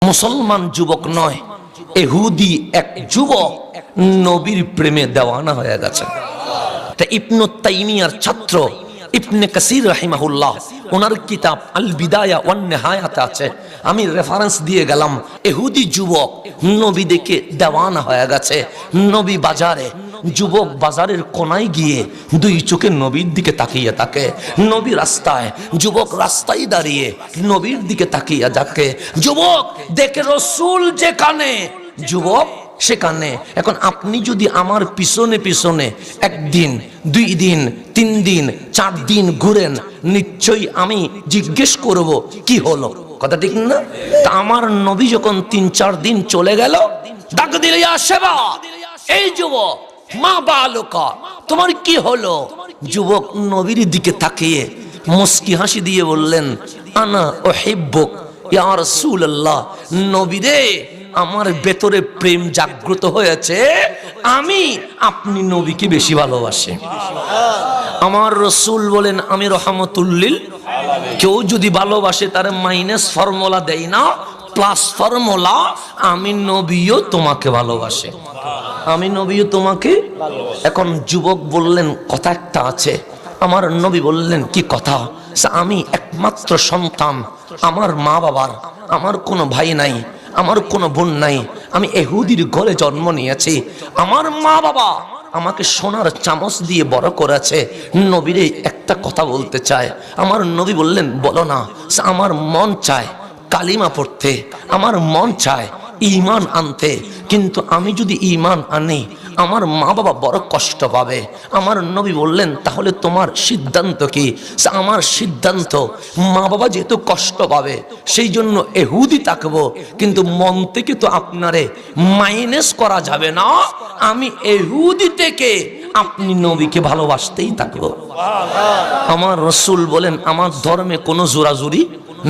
মুসলমান যুবক নয়, ইহুদি এক যুবক নবীর প্রেমে দেওয়ানা হয়ে গেছে। তা ইবনু তাইমিয়ার ছাত্র ইবনে কাসির রাহিমাহুল্লাহ, ওনার কিতাব আল বিদায়া ওয়ান নিহায়াতে আছে, আমি রেফারেন্স দিয়ে গেলাম। ইহুদি যুবক নবী দেখে দেওয়ানা হয়ে গেছে। নবী বাজারে, যুবক বাজারের কোনায় গিয়ে দুই চোখে নবীর দিকে তাকিয়ে থাকে। নবী রাস্তায়, যুবক রাস্তায় দাঁড়িয়ে নবীর দিকে তাকিয়ে থাকে। যুবক দেখে রাসূল যেখানে, যুবক সেখানে। এখন আপনি যদি আমার পিছনে পিছনে একদিন, 2 দিন, 3 দিন, 4 দিন ঘুরেন, নিশ্চয়ই আমি জিজ্ঞেস করব কি হলো, কথা ঠিক না? তা আমার নবী যখন 3-4 দিন চলে গেল, ডাক দিলে ইয়া শাবা, এই যুবক, মা বালুকা, তোমার কি হলো? যুবক নবীর দিকে তাকিয়ে মুস্কি হাসি দিয়ে বললেন, আনা উহিব্বুক ইয়া রাসূলুল্লাহ, নবী রে, আমার ভেতরে প্রেম জাগ্রত হয়েছে, আমি আপনি নবীকে বেশি ভালোবাসি। আমার রাসূল বলেন, আমি রহমাতুল লিল, কেউ যদি ভালোবাসে তার মাইনাস ফর্মুলা দেয় না, প্লাস ফর্মুলা, আমি নবীও তোমাকে ভালোবাসে, আমি নবীও তোমাকে। এখন যুবক বললেন, কথা একটা আছে। আমার নবী বললেন, কি কথা? আমি একমাত্র সন্তান আমার মা বাবার, আমার কোনো ভাই নাই, আমার কোনো বোন নাই, আমি ইহুদির ঘরে জন্ম নিয়েছি। আমার মা বাবা আমাকে সোনার চামচ দিয়ে বড় করেছে। নবীরে একটা কথা বলতে চায়। আমার নবী বললেন, বলো না। আমার মন চায় কালিমা পড়তে, আমার মন চায় ঈমান আনতে, কিন্তু আমি যদি ঈমান আনি আমার মা বাবা বড় কষ্ট পাবে। আমার নবী বললেন, তাহলে তোমার সিদ্ধান্ত কি? আমার সিদ্ধান্ত, মা বাবা যেহেতু কষ্ট পাবে সেই জন্য ইহুদি থাকবো, কিন্তু মন থেকে তো আপনারে মাইনাস করা যাবে না, আমি ইহুদি থেকে আপনি নবীকে ভালোবাসতেই থাকবো। আমার রাসূল বলেন, আমার ধর্মে কোনো জোরাজুরি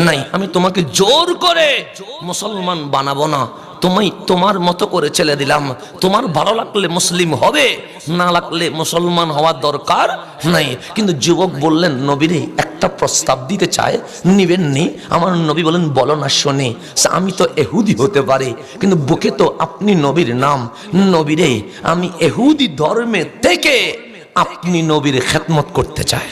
নাই, আমি তোমাকে জোর করে মুসলমান বানাবো না, তুমি তোমার মতো করে ছেড়ে দিলাম। তোমার ভালো লাগলে মুসলিম হবে, না লাগলে মুসলমান হওয়ার দরকার নাই। কিন্তু যুবক বললেন, নবীরে একটা প্রস্তাব দিতে চায়, নিবেননি? আমার নবী বলেন, বলো না শুনি। আমি তো ইহুদি হতে পারি, কিন্তু বুকে তো আপনি নবীর নাম। নবীরে, আমি ইহুদি ধর্মে থেকে আপনি নবীর খেদমত করতে চাই।